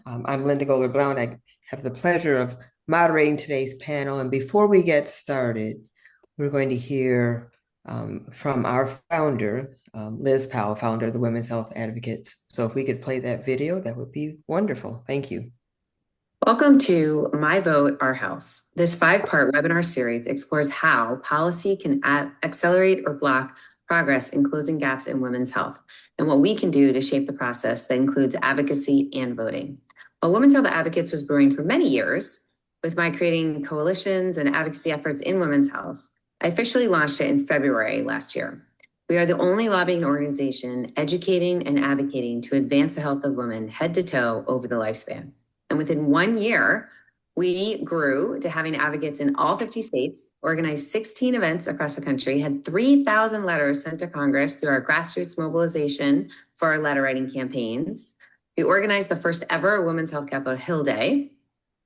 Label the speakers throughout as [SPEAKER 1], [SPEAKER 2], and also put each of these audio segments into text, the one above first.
[SPEAKER 1] I'm Linda Goler-Blount. I have the pleasure of moderating today's panel. And before we get started, we're going to hear from our founder, Liz Powell, founder of the Women's Health Advocates. So if we could play that video, that would be wonderful. Thank you.
[SPEAKER 2] Welcome to My Vote, Our Health. This five-part webinar series explores how policy can accelerate or block progress in closing gaps in women's health, and what we can do to shape the process that includes advocacy and voting. While Women's Health Advocates was brewing for many years, with my creating coalitions and advocacy efforts in women's health, I officially launched it in February last year. We are the only lobbying organization educating and advocating to advance the health of women head to toe over the lifespan. And within 1 year, we grew to having advocates in all 50 states, organized 16 events across the country, had 3,000 letters sent to Congress through our grassroots mobilization for our letter writing campaigns. We organized the first ever Women's Health Capitol Hill Day,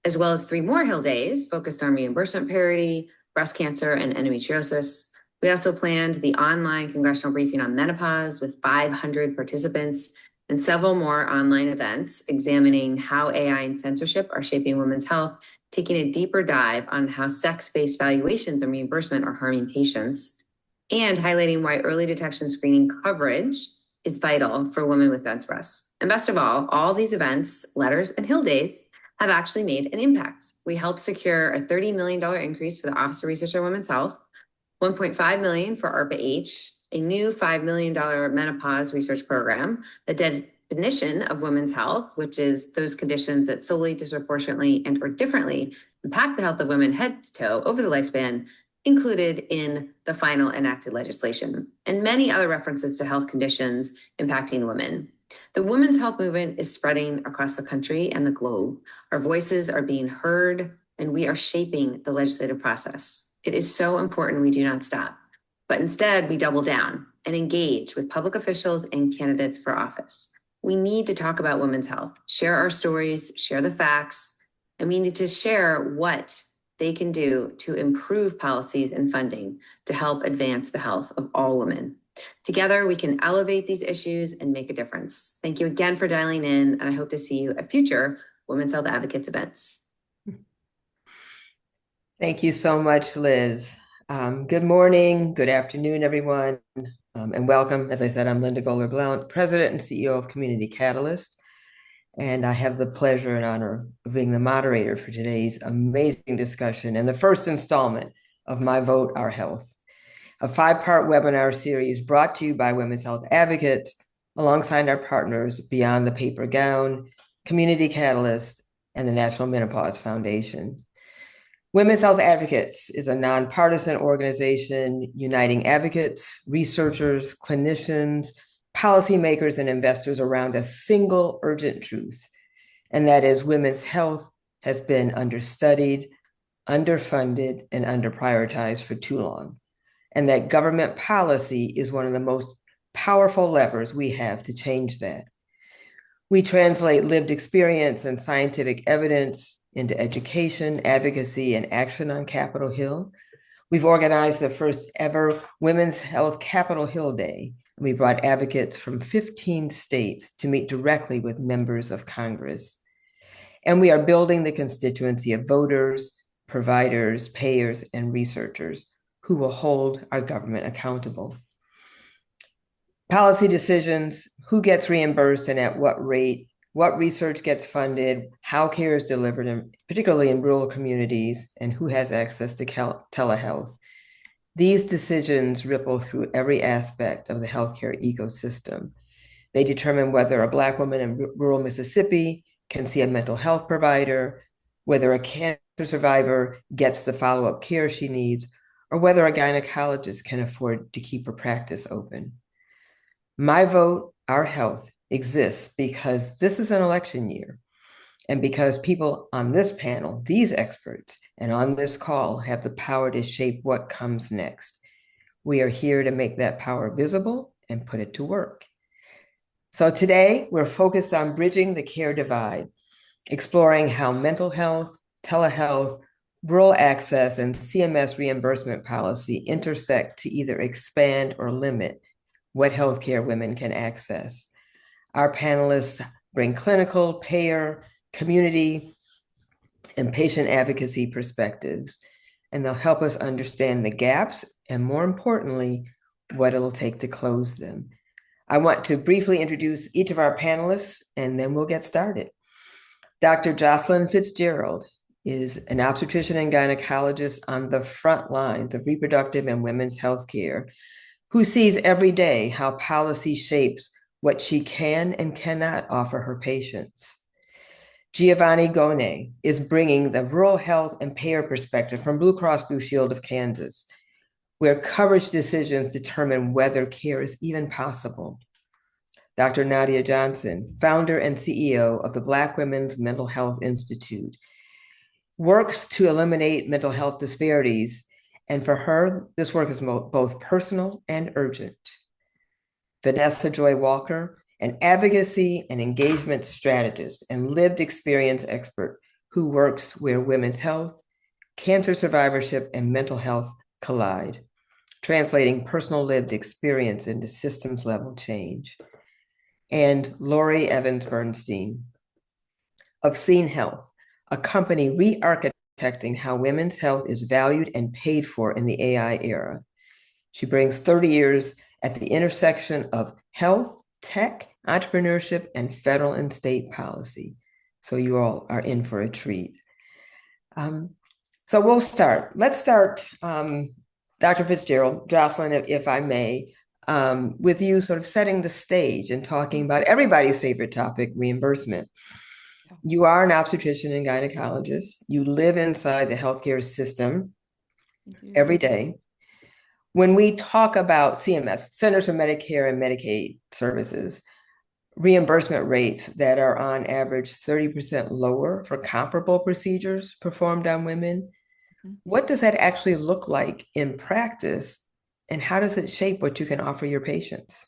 [SPEAKER 2] as well as 3 more Hill Days focused on reimbursement parity, breast cancer, and endometriosis. We also planned the online congressional briefing on menopause with 500 participants and several more online events examining how AI and censorship are shaping women's health, taking a deeper dive on how sex-based valuations and reimbursement are harming patients, and highlighting why early detection screening coverage is vital for women with dense breasts. And best of all these events, letters, and Hill Days have actually made an impact. We helped secure a $30 million increase for the Office of Research on Women's Health, $1.5 million for ARPA-H, a new $5 million menopause research program, the definition of women's health, which is those conditions that solely, disproportionately, and or differently impact the health of women head to toe over the lifespan, included in the final enacted legislation, and many other references to health conditions impacting women. The women's health movement is spreading across the country and the globe. Our voices are being heard, and we are shaping the legislative process. It is so important we do not stop, but instead we double down and engage with public officials and candidates for office. We need to talk about women's health, share our stories, share the facts, and we need to share what they can do to improve policies and funding to help advance the health of all women. Together, we can elevate these issues and make a difference. Thank you again for dialing in, and I hope to see you at future Women's Health Advocates events.
[SPEAKER 1] Thank you so much, Liz. Good morning, good afternoon, everyone, and welcome. As I said, I'm Linda Goler-Blount, President and CEO of Community Catalyst, and I have the pleasure and honor of being the moderator for today's amazing discussion and the first installment of My Vote, Our Health, a 5-part webinar series brought to you by Women's Health Advocates alongside our partners Beyond the Paper Gown, Community Catalyst, and the National Menopause Foundation. Women's Health Advocates is a nonpartisan organization uniting advocates, researchers, clinicians, policymakers, and investors around a single urgent truth, and that is women's health has been understudied, underfunded, and underprioritized for too long, and that government policy is one of the most powerful levers we have to change that. We translate lived experience and scientific evidence into education, advocacy, and action on Capitol Hill. We've organized the first ever Women's Health Capitol Hill Day. We brought advocates from 15 states to meet directly with members of Congress. And we are building the constituency of voters, providers, payers, and researchers who will hold our government accountable. Policy decisions, who gets reimbursed and at what rate, what research gets funded, how care is delivered, particularly in rural communities, and who has access to telehealth. These decisions ripple through every aspect of the healthcare ecosystem. They determine whether a Black woman in rural Mississippi can see a mental health provider, whether a cancer survivor gets the follow-up care she needs, or whether a gynecologist can afford to keep her practice open. My Vote, Our Health exists because this is an election year, and because people on this panel, these experts, and on this call have the power to shape what comes next. We are here to make that power visible and put it to work. So today, we're focused on bridging the care divide, exploring how mental health, telehealth, rural access, and CMS reimbursement policy intersect to either expand or limit what healthcare women can access. Our panelists bring clinical, payer, community, and patient advocacy perspectives. And they'll help us understand the gaps and, more importantly, what it'll take to close them. I want to briefly introduce each of our panelists, and then we'll get started. Dr. Jocelyn Fitzgerald is an obstetrician and gynecologist on the front lines of reproductive and women's health care, who sees every day how policy shapes what she can and cannot offer her patients. Giovanni Gone is bringing the rural health and payer perspective from Blue Cross Blue Shield of Kansas, where coverage decisions determine whether care is even possible. Dr. Nadia Johnson, founder and CEO of the Black Women's Mental Health Institute, works to eliminate mental health disparities, and for her, this work is both personal and urgent. Vanessa Joy Walker, an advocacy and engagement strategist and lived experience expert who works where women's health, cancer survivorship, and mental health collide, translating personal lived experience into systems level change. And Lori Evans Bernstein of Scene Health, a company re-architecting how women's health is valued and paid for in the AI era. She brings 30 years at the intersection of health, tech, entrepreneurship, and federal and state policy. So you all are in for a treat. So we'll start. Let's start, Dr. Fitzgerald, Jocelyn, if I may, with you sort of setting the stage and talking about everybody's favorite topic, reimbursement. You are an obstetrician and gynecologist. You live inside the healthcare system every day. When we talk about CMS, Centers for Medicare and Medicaid Services, reimbursement rates that are on average 30% lower for comparable procedures performed on women, what does that actually look like in practice? And how does it shape what you can offer your patients?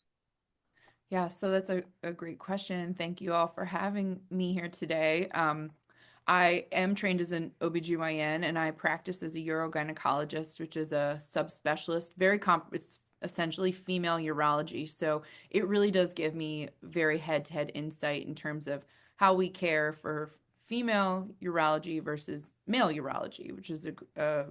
[SPEAKER 3] Yeah, so that's a great question. Thank you all for having me here today. I am trained as an OBGYN and I practice as a urogynecologist, which is a subspecialist, it's essentially female urology. So it really does give me very head-to-head insight in terms of how we care for female urology versus male urology, which is a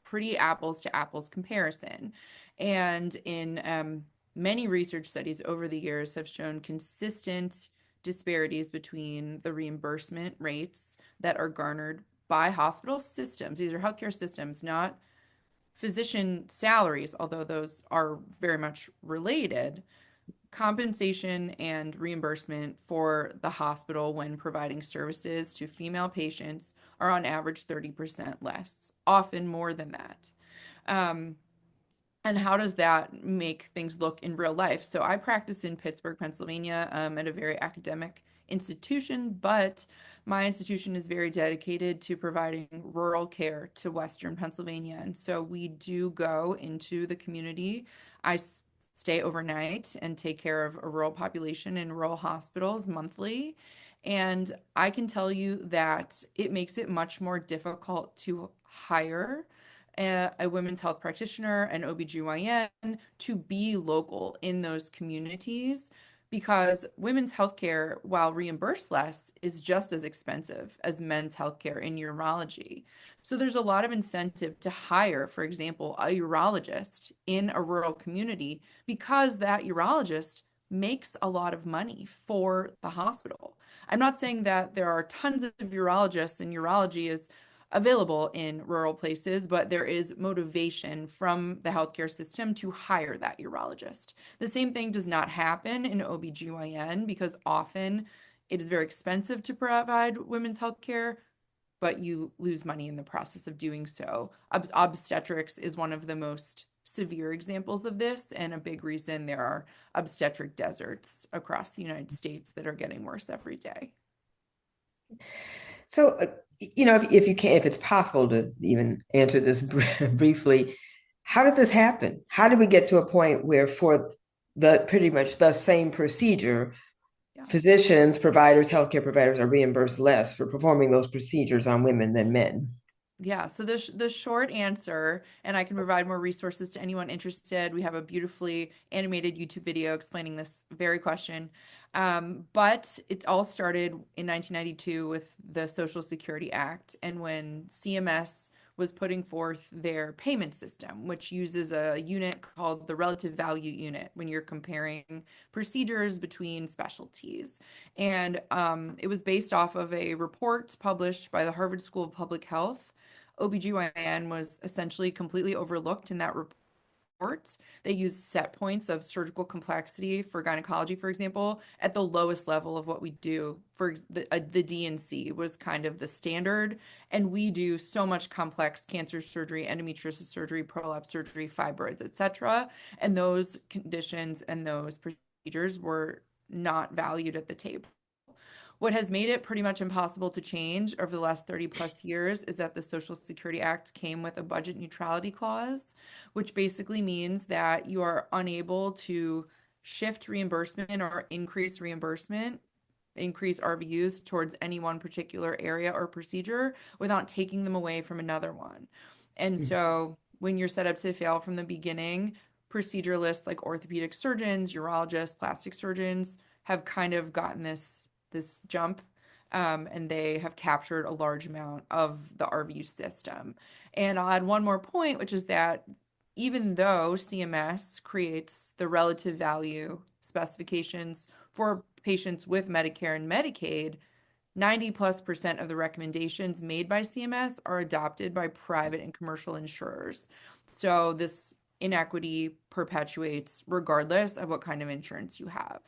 [SPEAKER 3] pretty apples to apples comparison. And in many research studies over the years have shown consistent disparities between the reimbursement rates that are garnered by hospital systems. These are healthcare systems, not physician salaries, although those are very much related. Compensation and reimbursement for the hospital when providing services to female patients are on average 30% less, often more than that. And how does that make things look in real life? So I practice in Pittsburgh, Pennsylvania, at a very academic institution, but my institution is very dedicated to providing rural care to Western Pennsylvania. And so we do go into the community. I stay overnight and take care of a rural population in rural hospitals monthly. And I can tell you that it makes it much more difficult to hire a women's health practitioner, an OBGYN, to be local in those communities because women's healthcare, while reimbursed less, is just as expensive as men's healthcare in urology. So there's a lot of incentive to hire, for example, a urologist in a rural community because that urologist makes a lot of money for the hospital. I'm not saying that there are tons of urologists and urology is available in rural places, but there is motivation from the healthcare system to hire that urologist. The same thing does not happen in OBGYN because often it is very expensive to provide women's healthcare, but you lose money in the process of doing so. Obstetrics is one of the most severe examples of this, and a big reason there are obstetric deserts across the United States that are getting worse every day.
[SPEAKER 1] So, if you can, if it's possible to even answer this briefly, how did this happen? How did we get to a point where for the pretty much the same procedure, physicians, providers, healthcare providers are reimbursed less for performing those procedures on women than men?
[SPEAKER 3] Yeah, so the short answer, and I can provide more resources to anyone interested. We have a beautifully animated YouTube video explaining this very question. But it all started in 1992 with the Social Security Act, and when CMS was putting forth their payment system, which uses a unit called the relative value unit when you're comparing procedures between specialties. And it was based off of a report published by the Harvard School of Public Health. OBGYN was essentially completely overlooked in that report. They used set points of surgical complexity for gynecology, for example, at the lowest level of what we do. For the D&C was kind of the standard, and we do so much complex cancer surgery, endometriosis surgery, prolapse surgery, fibroids, etc. And those conditions and those procedures were not valued at the table. What has made it pretty much impossible to change over the last 30 plus years is that the Social Security Act came with a budget neutrality clause, which basically means that you are unable to shift reimbursement or increase reimbursement, increase RVUs towards any one particular area or procedure without taking them away from another one. And
[SPEAKER 1] Mm.
[SPEAKER 3] so when you're set up to fail from the beginning, proceduralists like orthopedic surgeons, urologists, plastic surgeons have kind of gotten this jump, and they have captured a large amount of the RVU system. And I'll add one more point, which is that even though CMS creates the relative value specifications for patients with Medicare and Medicaid, 90 plus percent of the recommendations made by CMS are adopted by private and commercial insurers. So this inequity perpetuates regardless of what kind of insurance you have.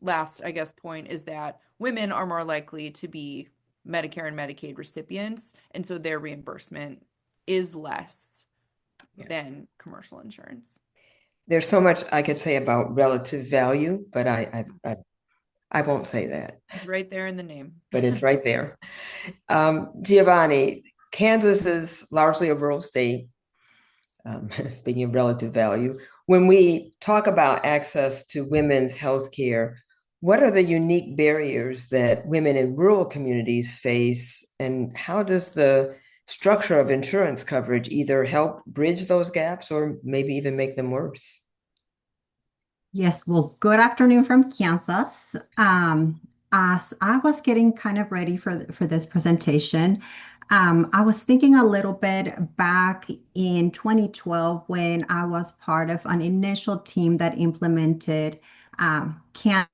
[SPEAKER 3] Last, I guess, point is that women are more likely to be Medicare and Medicaid recipients, and so their reimbursement is less
[SPEAKER 1] Yeah.
[SPEAKER 3] than commercial insurance.
[SPEAKER 1] There's so much I could say about relative value, but I won't say that.
[SPEAKER 3] It's right there in the name.
[SPEAKER 1] But it's right there. Giovanni, Kansas is largely a rural state. Speaking of relative value, when we talk about access to women's health care, what are the unique barriers that women in rural communities face, and how does the structure of insurance coverage either help bridge those gaps or maybe even make them worse?
[SPEAKER 4] Yes, well, good afternoon from Kansas. As I was getting kind of ready for this presentation, I was thinking a little bit back in 2012 when I was part of an initial team that implemented CAN,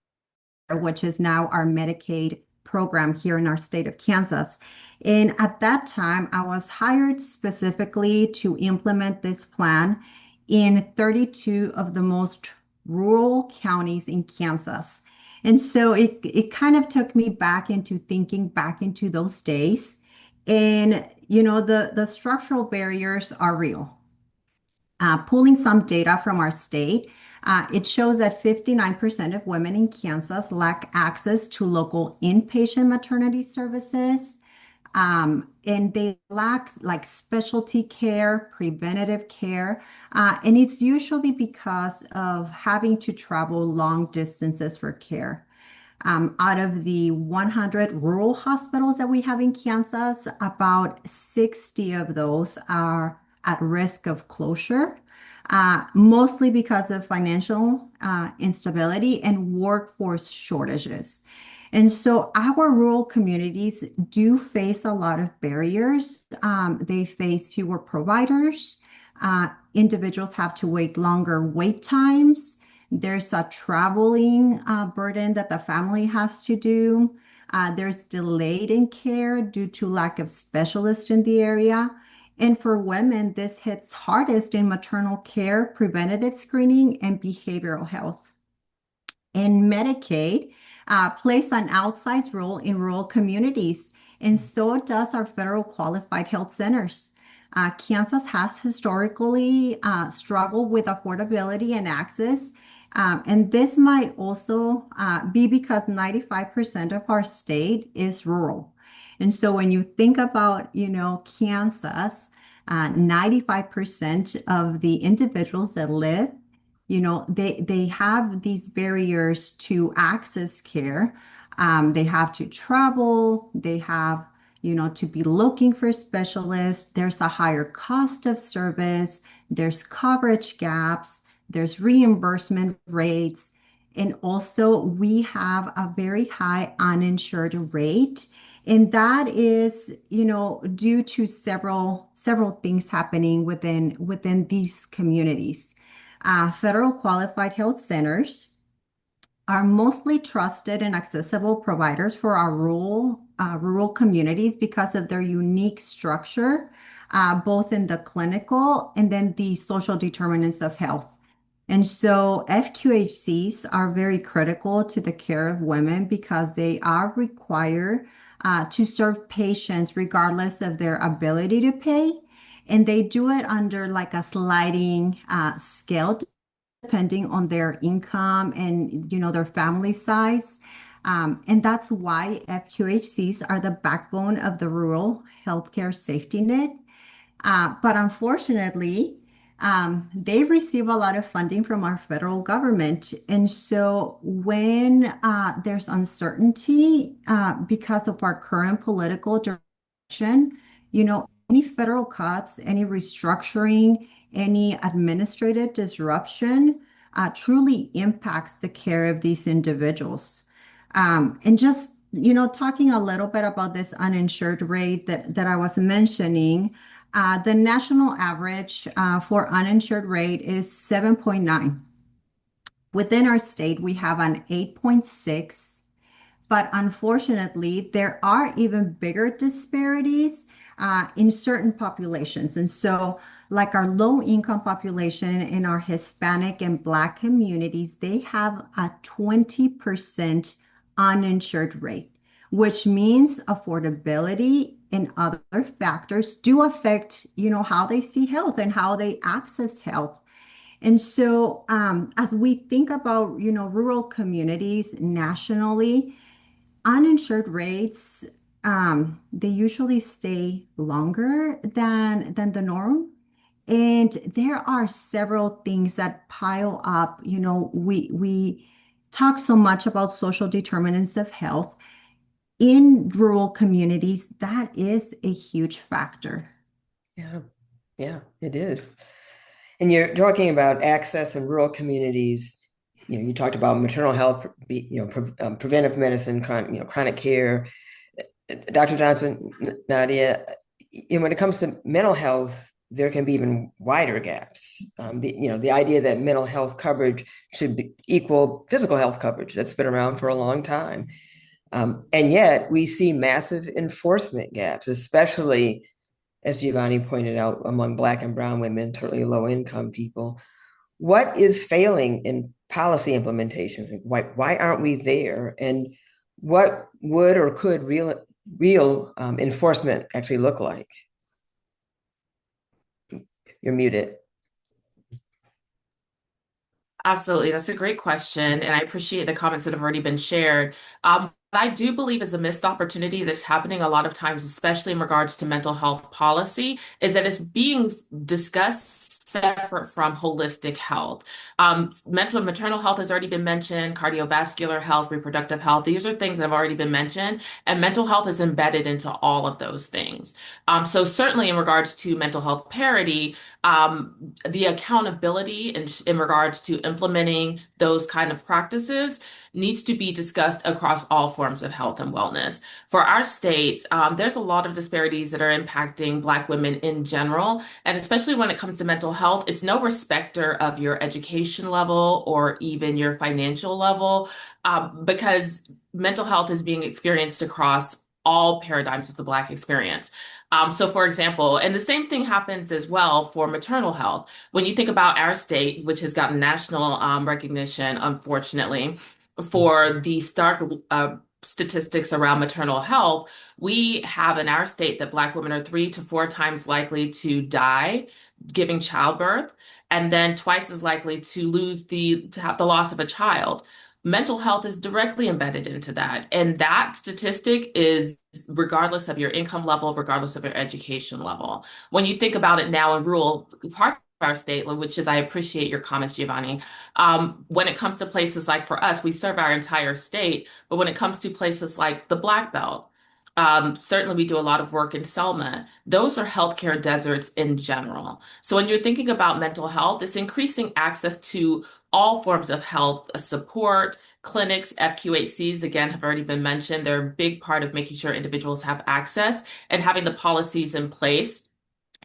[SPEAKER 4] which is now our Medicaid program here in our state of Kansas. And at that time, I was hired specifically to implement this plan in 32 of the most rural counties in Kansas. And so it kind of took me back into thinking back into those days. And, the structural barriers are real. Pulling some data from our state, it shows that 59% of women in Kansas lack access to local inpatient maternity services. And they lack like specialty care, preventative care. And it's usually because of having to travel long distances for care. Out of the 100 rural hospitals that we have in Kansas, about 60 of those are at risk of closure, mostly because of financial instability and workforce shortages. And so our rural communities do face a lot of barriers. They face fewer providers. Individuals have to wait longer wait times. There's a traveling burden that the family has to do. There's delayed in care due to lack of specialists in the area. And for women, this hits hardest in maternal care, preventative screening, and behavioral health. And Medicaid plays an outsized role in rural communities, and so does our federal qualified health centers. Kansas has historically struggled with affordability and access, and this might also be because 95% of our state is rural. And so when you think about, Kansas, 95% of the individuals that live, they have these barriers to access care. They have to travel. They have, to be looking for specialists. There's a higher cost of service, there's coverage gaps, there's reimbursement rates, and also we have a very high uninsured rate. And that is, due to several things happening within these communities. Federal qualified health centers are mostly trusted and accessible providers for our rural communities because of their unique structure, both in the clinical and then the social determinants of health. And so FQHCs are very critical to the care of women because they are required to serve patients regardless of their ability to pay. And they do it under like a sliding scale depending on their income and their family size. And that's why FQHCs are the backbone of the rural healthcare safety net. But unfortunately, they receive a lot of funding from our federal government. And so when there's uncertainty because of our current political direction, any federal cuts, any restructuring, any administrative disruption truly impacts the care of these individuals. And just, talking a little bit about this uninsured rate that I was mentioning, the national average for uninsured rate is 7.9. Within our state, we have an 8.6, but unfortunately, there are even bigger disparities in certain populations. And so, like our low income population in our Hispanic and Black communities, they have a 20% uninsured rate, which means affordability and other factors do affect, how they see health and how they access health. And so, as we think about, rural communities nationally, uninsured rates, they usually stay longer than the norm. And there are several things that pile up. We talk so much about social determinants of health in rural communities. That is a huge factor.
[SPEAKER 1] Yeah, yeah, it is. And you're talking about access in rural communities. You talked about maternal health, preventive medicine, chronic care. Dr. Johnson, Nadia, when it comes to mental health, there can be even wider gaps. The idea that mental health coverage should equal physical health coverage, that's been around for a long time. And yet we see massive enforcement gaps, especially, as Giovanni pointed out, among Black and Brown women, certainly low income people. What is failing in policy implementation? Why aren't we there? And what would or could real enforcement actually look like? You're muted.
[SPEAKER 5] Absolutely. That's a great question. And I appreciate the comments that have already been shared. What I do believe is a missed opportunity that's happening a lot of times, especially in regards to mental health policy, is that it's being discussed separate from holistic health. Maternal health has already been mentioned, cardiovascular health, reproductive health. These are things that have already been mentioned, and mental health is embedded into all of those things. So certainly in regards to mental health parity, the accountability in regards to implementing those kind of practices needs to be discussed across all forms of health and wellness. For our state, there's a lot of disparities that are impacting Black women in general, and especially when it comes to mental health, it's no respecter of your education level or even your financial level, because mental health is being experienced across all paradigms of the Black experience. So, for example, and the same thing happens as well for maternal health. When you think about our state, which has gotten national recognition, unfortunately, for the stark statistics around maternal health, we have in our state that Black women are 3 to 4 times likely to die giving childbirth, and then twice as likely to have the loss of a child. Mental health is directly embedded into that. And that statistic is regardless of your income level, regardless of your education level. When you think about it now in rural part of our state, which is, I appreciate your comments, Giovanni. When it comes to places like for us, we serve our entire state, but when it comes to places like the Black Belt, Certainly, we do a lot of work in Selma. Those are healthcare deserts in general. So when you're thinking about mental health, it's increasing access to all forms of health support. Clinics, FQHCs, again, have already been mentioned. They're a big part of making sure individuals have access and having the policies in place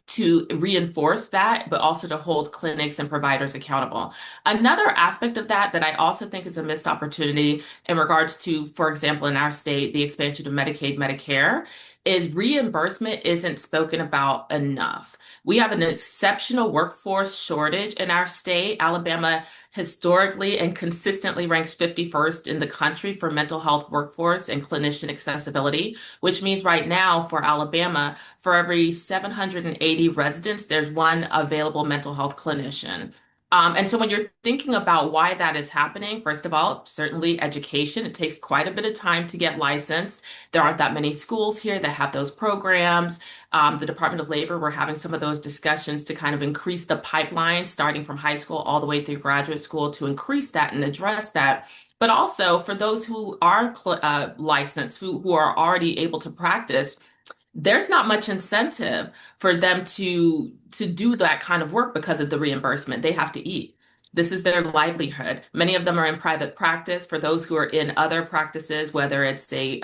[SPEAKER 5] to reinforce that, but also to hold clinics and providers accountable. Another aspect of that that I also think is a missed opportunity in regards to, for example, in our state, the expansion of Medicaid, Medicare, is reimbursement isn't spoken about enough. We have an exceptional workforce shortage in our state. Alabama historically and consistently ranks 51st in the country for mental health workforce and clinician accessibility, which means right now for Alabama, for every 780 residents, there's one available mental health clinician. And so when you're thinking about why that is happening, first of all, certainly education. It takes quite a bit of time to get licensed. There aren't that many schools here that have those programs. The Department of Labor, we're having some of those discussions to kind of increase the pipeline, starting from high school all the way through graduate school to increase that and address that. But also for those who are licensed, who are already able to practice, there's not much incentive for them to do that kind of work because of the reimbursement. They have to eat. This is their livelihood. Many of them are in private practice. For those who are in other practices, whether it's a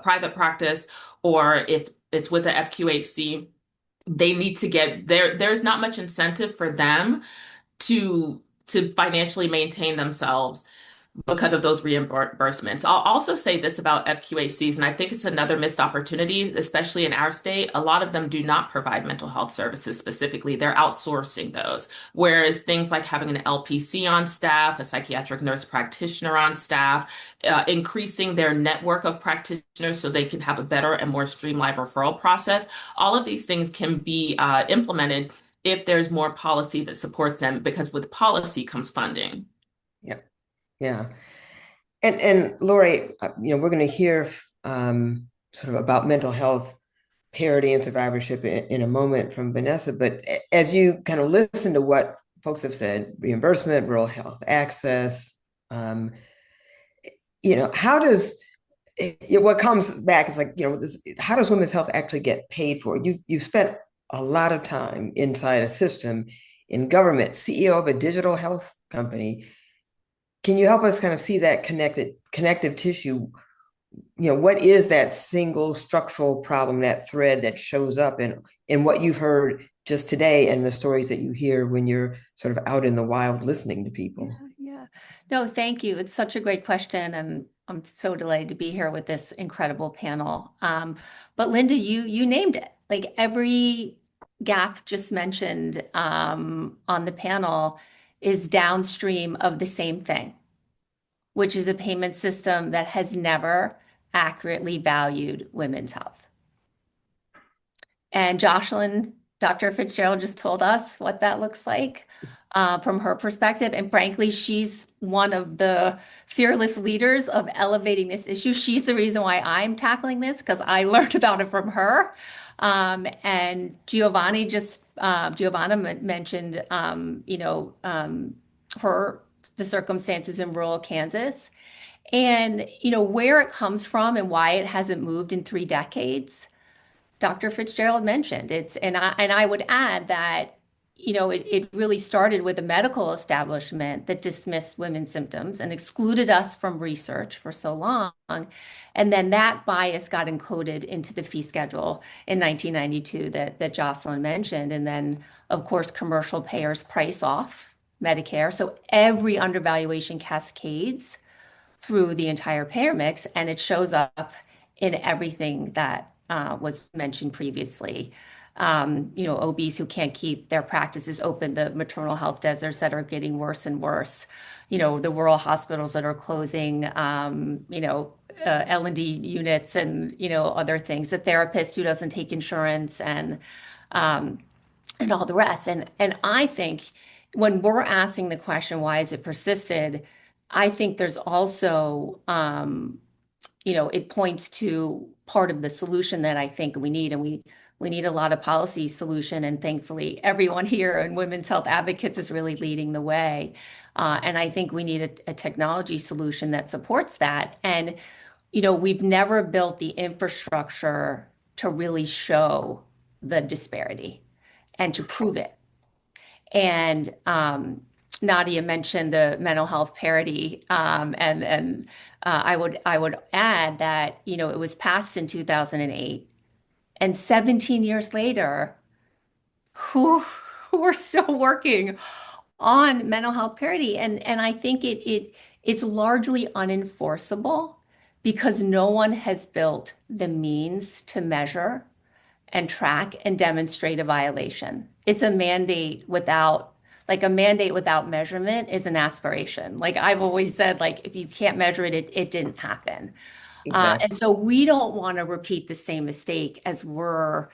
[SPEAKER 5] private practice or if it's with the FQHC, they need to get there. There's not much incentive for them to financially maintain themselves because of those reimbursements. I'll also say this about FQHCs, and I think it's another missed opportunity, especially in our state. A lot of them do not provide mental health services specifically. They're outsourcing those. Whereas things like having an LPC on staff, a psychiatric nurse practitioner on staff, increasing their network of practitioners so they can have a better and more streamlined referral process, all of these things can be implemented if there's more policy that supports them, because with policy comes funding.
[SPEAKER 1] Yeah, yeah. And Lori, we're going to hear sort of about mental health parity and survivorship in a moment from Vanessa. But as you kind of listen to what folks have said, reimbursement, rural health access, um, how does what comes back is like, how does women's health actually get paid for? You've spent a lot of time inside a system in government, CEO of a digital health company. Can you help us kind of see that connective tissue? What is that single structural problem, that thread that shows up in what you've heard just today and the stories that you hear when you're sort of out in the wild listening to people?
[SPEAKER 6] Yeah. No, thank you. It's such a great question, and I'm so delighted to be here with this incredible panel. But Linda, you named it. Like every gap just mentioned on the panel is downstream of the same thing, which is a payment system that has never accurately valued women's health. And Jocelyn, Dr. Fitzgerald just told us what that looks like from her perspective. And frankly, she's one of the fearless leaders of elevating this issue. She's the reason why I'm tackling this, because I learned about it from her. And Giovanna mentioned, the circumstances in rural Kansas. And, where it comes from and why it hasn't moved in 3 decades. Dr. Fitzgerald mentioned and I would add that, it really started with a medical establishment that dismissed women's symptoms and excluded us from research for so long. And then that bias got encoded into the fee schedule in 1992 that Jocelyn mentioned. And then, of course, commercial payers price off Medicare. So every undervaluation cascades through the entire payer mix, and it shows up in everything that was mentioned previously. OBs who can't keep their practices open, the maternal health deserts that are getting worse and worse, the rural hospitals that are closing, L&D units and, other things, the therapist who doesn't take insurance and all the rest. And I think when we're asking the question, why has it persisted? I think there's also, it points to part of the solution that I think we need. And we need a lot of policy solution. And thankfully, everyone here in Women's Health Advocates is really leading the way. And I think we need a technology solution that supports that. And we've never built the infrastructure to really show the disparity and to prove it. And Nadia mentioned the mental health parity, I would add that it was passed in 2008, and 17 years later, who we're still working on mental health parity, and I think it's largely unenforceable because no one has built the means to measure and track and demonstrate a violation. It's a mandate without measurement is an aspiration. Like I've always said, like if you can't measure it, it didn't happen. And
[SPEAKER 1] Exactly.
[SPEAKER 6] so we don't want to repeat the same mistake as we're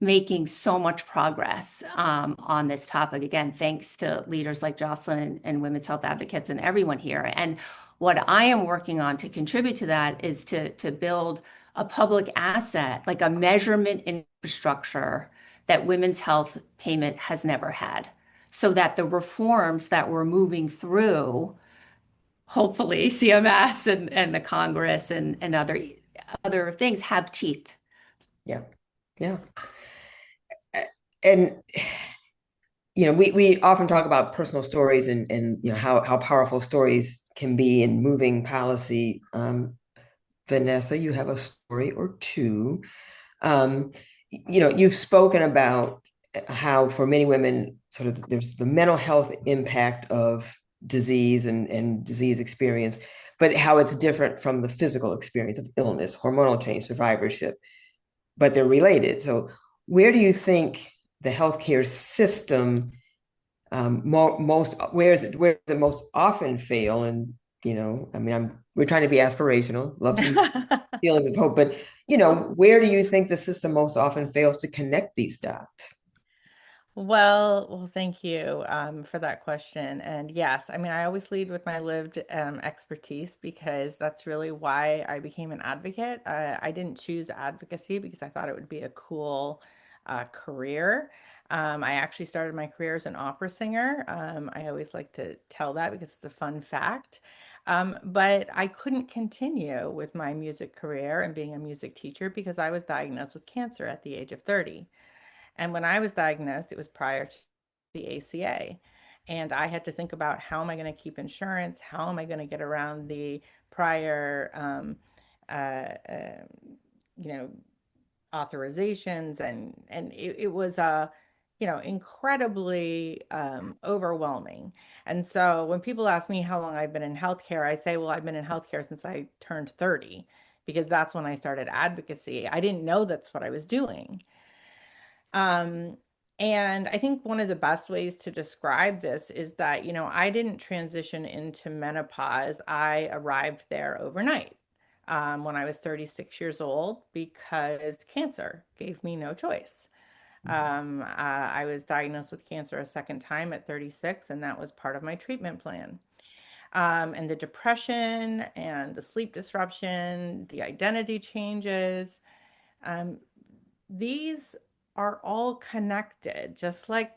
[SPEAKER 6] making so much progress on this topic. Again, thanks to leaders like Jocelyn and women's health advocates and everyone here. And what I am working on to contribute to that is to build a public asset, like a measurement infrastructure that women's health payment has never had, so that the reforms that we're moving through, hopefully CMS and the Congress and other things have teeth.
[SPEAKER 1] Yeah. Yeah. And we often talk about personal stories and how powerful stories can be in moving policy. Vanessa, you have a story or two. You've spoken about how for many women, sort of there's the mental health impact of disease and disease experience, but how it's different from the physical experience of illness, hormonal change, survivorship, but they're related. So where do you think the healthcare system most where does it most often fail? And I mean, we're trying to be aspirational, love some feelings of hope, but where do you think the system most often fails to connect these dots?
[SPEAKER 7] Well, thank you for that question. And yes, I mean, I always lead with my lived expertise because that's really why I became an advocate. I didn't choose advocacy because I thought it would be a cool career. I actually started my career as an opera singer. I always like to tell that because it's a fun fact. But I couldn't continue with my music career and being a music teacher because I was diagnosed with cancer at the age of 30. And when I was diagnosed, it was prior to the ACA. And I had to think about how am I going to keep insurance? How am I going to get around the prior, uh, you know, authorizations? And it was incredibly overwhelming. And so when people ask me how long I've been in healthcare, I say, well, I've been in healthcare since I turned 30 because that's when I started advocacy. I didn't know that's what I was doing. Um, and I think one of the best ways to describe this is that, I didn't transition into menopause. I arrived there overnight when I was 36 years old because cancer gave me no choice. I was diagnosed with cancer a second time at 36, and that was part of my treatment plan. And the depression and the sleep disruption, the identity changes. Um, these are all connected, just like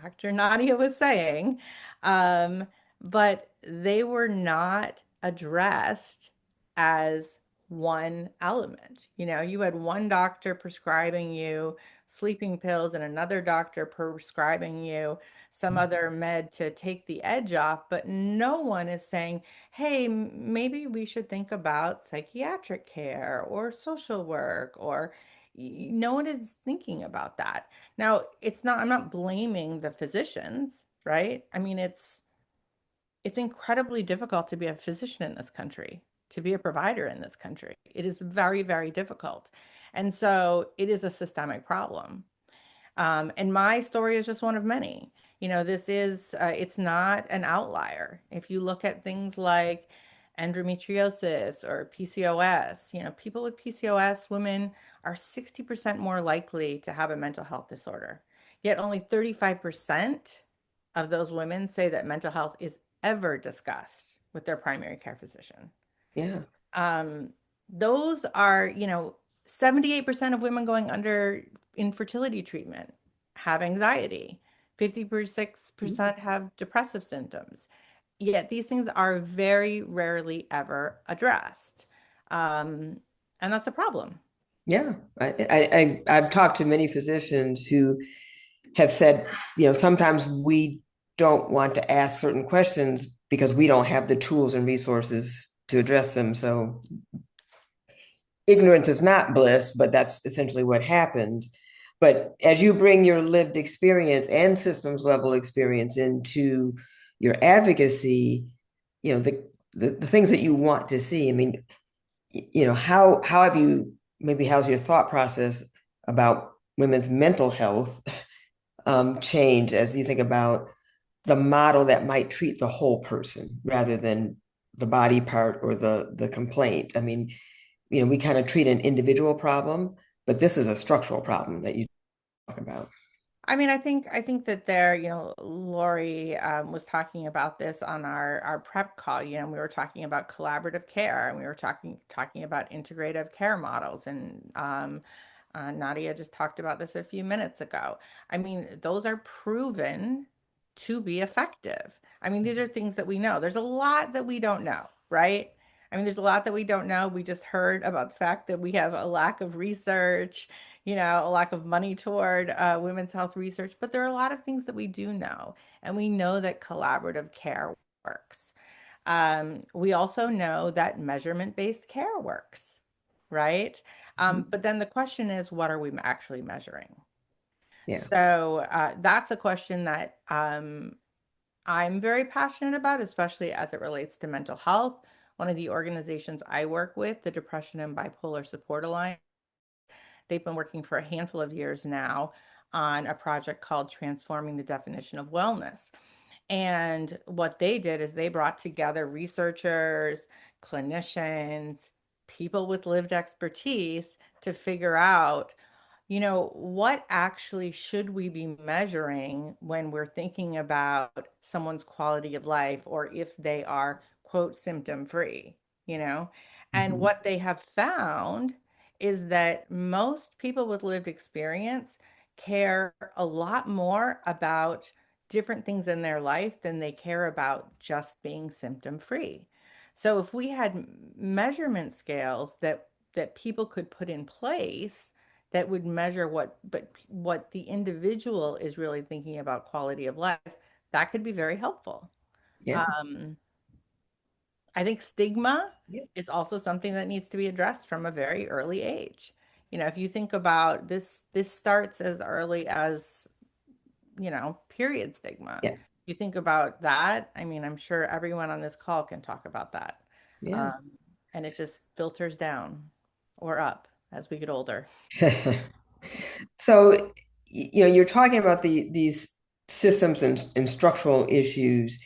[SPEAKER 7] Dr. Nadia was saying, um, but they were not addressed as one element. You had one doctor prescribing you sleeping pills and another doctor prescribing you some other med to take the edge off, but no one is saying, hey, maybe we should think about psychiatric care or social work, or no one is thinking about that. Now, I'm not blaming the physicians, right? I mean, it's incredibly difficult to be a physician in this country, to be a provider in this country. It is very, very difficult. And so it is a systemic problem. And my story is just one of many. It's not an outlier. If you look at things like endometriosis or PCOS, people with PCOS, women are 60% more likely to have a mental health disorder. Yet only 35% of those women say that mental health is ever discussed with their primary care physician.
[SPEAKER 1] Yeah.
[SPEAKER 7] Um, those are, 78% of women going under infertility treatment have anxiety. 56% have depressive symptoms. Yet these things are very rarely ever addressed. Um, and that's a problem.
[SPEAKER 1] Yeah, I've talked to many physicians who have said, sometimes we don't want to ask certain questions because we don't have the tools and resources to address them. So ignorance is not bliss, but that's essentially what happened. But as you bring your lived experience and systems level experience into your advocacy, the things that you want to see. I mean, how have you, maybe how's your thought process about women's mental health change as you think about the model that might treat the whole person rather than the body part or the complaint? I mean, we kind of treat an individual problem, but this is a structural problem that you talk about.
[SPEAKER 7] I mean, I think that there, Lori was talking about this on our prep call. We were talking about collaborative care, and we were talking about integrative care models, and Nadia just talked about this a few minutes ago. I mean, those are proven to be effective. I mean, these are things that we know. There's a lot that we don't know, right? I mean, there's a lot that we don't know. We just heard about the fact that we have a lack of research, a lack of money toward women's health research, but there are a lot of things that we do know, and we know that collaborative care works. We also know that measurement-based care works, right? But then the question is, what are we actually measuring?
[SPEAKER 1] Yeah.
[SPEAKER 7] So that's a question that I'm very passionate about, especially as it relates to mental health. One of the organizations I work with, the Depression and Bipolar Support Alliance, they've been working for a handful of years now on a project called Transforming the Definition of Wellness. And what they did is they brought together researchers, clinicians, people with lived expertise to figure out, what actually should we be measuring when we're thinking about someone's quality of life or if they are, quote, symptom free, you know? And
[SPEAKER 1] Mhm.
[SPEAKER 7] what they have found is that most people with lived experience care a lot more about different things in their life than they care about just being symptom free. So if we had measurement scales that people could put in place that would measure what the individual is really thinking about quality of life, that could be very helpful.
[SPEAKER 1] Yeah.
[SPEAKER 7] Um, I think stigma
[SPEAKER 1] Yeah.
[SPEAKER 7] is also something that needs to be addressed from a very early age. If you think about this starts as early as, period stigma.
[SPEAKER 1] Yeah.
[SPEAKER 7] You think about that. I mean, I'm sure everyone on this call can talk about that.
[SPEAKER 1] Yeah.
[SPEAKER 7] Um, and it just filters down or up as we get older.
[SPEAKER 1] So, you're talking about these systems and structural issues.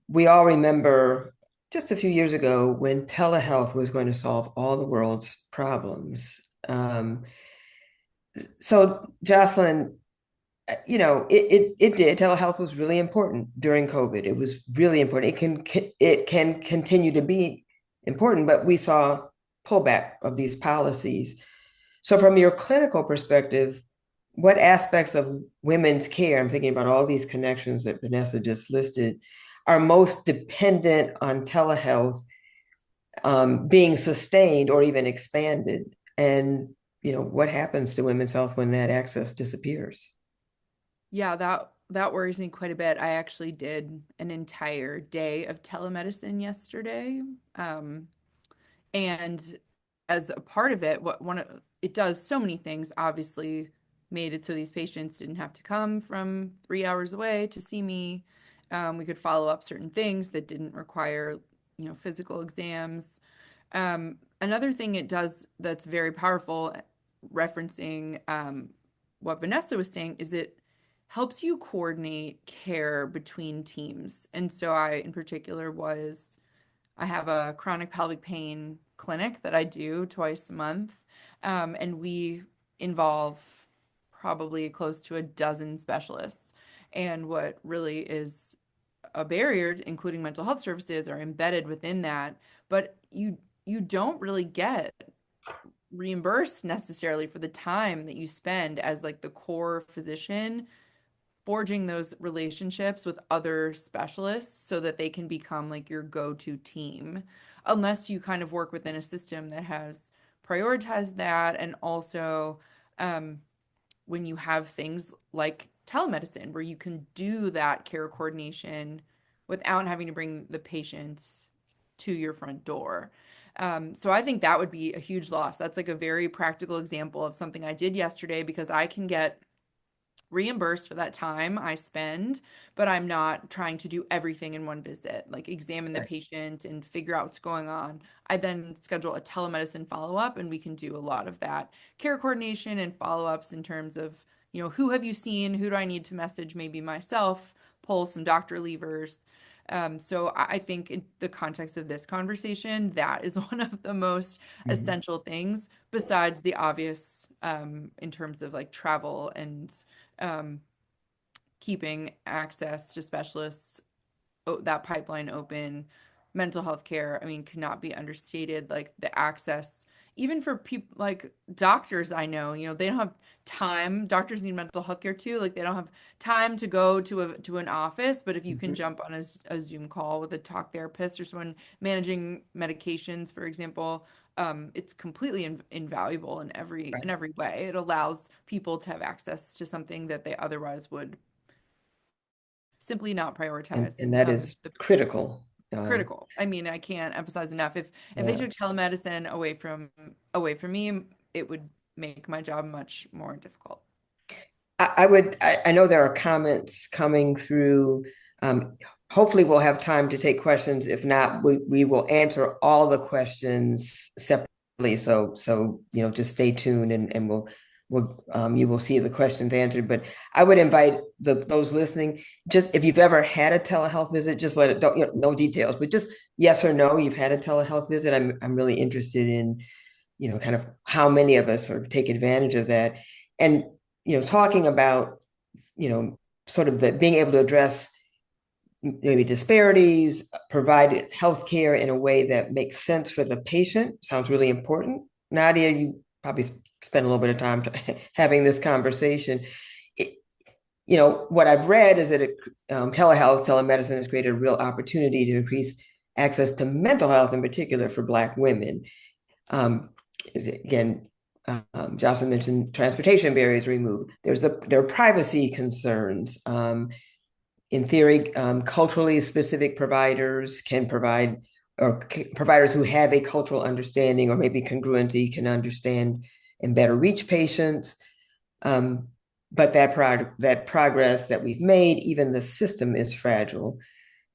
[SPEAKER 1] We all remember just a few years ago when telehealth was going to solve all the world's problems. So, Jocelyn, it did. Telehealth was really important during COVID. It was really important. It can continue to be important, but we saw pullback of these policies. So, from your clinical perspective, what aspects of women's care, I'm thinking about all these connections that Vanessa just listed, are most dependent on telehealth being sustained or even expanded? And, what happens to women's health when that access disappears?
[SPEAKER 3] Yeah, that worries me quite a bit. I actually did an entire day of telemedicine yesterday. And as a part of it, it does so many things, obviously made it so these patients didn't have to come from 3 hours away to see me. We could follow up certain things that didn't require, physical exams. Another thing it does that's very powerful, referencing what Vanessa was saying, is it helps you coordinate care between teams. And so in particular, I have a chronic pelvic pain clinic that I do twice a month, and we involve probably close to a dozen specialists. And what really is a barrier, including mental health services, are embedded within that, but you don't really get reimbursed necessarily for the time that you spend as like the core physician forging those relationships with other specialists so that they can become like your go-to team. unless you kind of work within a system that has prioritized that. And also, um, when you have things like telemedicine where you can do that care coordination without having to bring the patient to your front door. So I think that would be a huge loss. That's like a very practical example of something I did yesterday because I can get reimbursed for that time I spend, but I'm not trying to do everything in one visit, like examine the
[SPEAKER 1] Right.
[SPEAKER 3] patient and figure out what's going on. I then schedule a telemedicine follow-up, and we can do a lot of that care coordination and follow-ups in terms of, who have you seen? Who do I need to message? Maybe myself, pull some doctor levers. So I think in the context of this conversation, that is one of the most
[SPEAKER 1] Mhm.
[SPEAKER 3] essential things besides the obvious in terms of like travel and um, keeping access to specialists, that pipeline open. Mental health care, I mean, cannot be understated. Like the access, even for people like doctors, I know, they don't have time. Doctors need mental health care too. Like they don't have time to go to an office, but if you can
[SPEAKER 1] Mhm.
[SPEAKER 3] jump on a Zoom call with a talk therapist or someone managing medications, for example, it's completely invaluable in
[SPEAKER 1] Right.
[SPEAKER 3] every way. It allows people to have access to something that they otherwise would simply not prioritize.
[SPEAKER 1] And that is
[SPEAKER 3] The
[SPEAKER 1] critical.
[SPEAKER 3] critical. I mean, I can't emphasize enough. If they
[SPEAKER 1] Yeah.
[SPEAKER 3] took telemedicine away from me, it would make my job much more difficult.
[SPEAKER 1] I know there are comments coming through. Um, Hopefully we'll have time to take questions. If not, we will answer all the questions separately. So just stay tuned and you will see the questions answered. But I would invite those listening, just if you've ever had a telehealth visit, just let it, don't, no details, but just yes or no, you've had a telehealth visit. I'm really interested in, kind of how many of us sort of take advantage of that. And, talking about, you know, sort of the being able to address maybe disparities, provide healthcare in a way that makes sense for the patient sounds really important. Nadia, you probably spend a little bit of time having this conversation. It, what I've read is that telemedicine has created a real opportunity to increase access to mental health, in particular for Black women. Um, Again, Jocelyn mentioned transportation barriers removed. There are privacy concerns. In theory, culturally specific providers can provide, or providers who have a cultural understanding or maybe congruency can understand and better reach patients. Um, but that progress that we've made, even the system is fragile.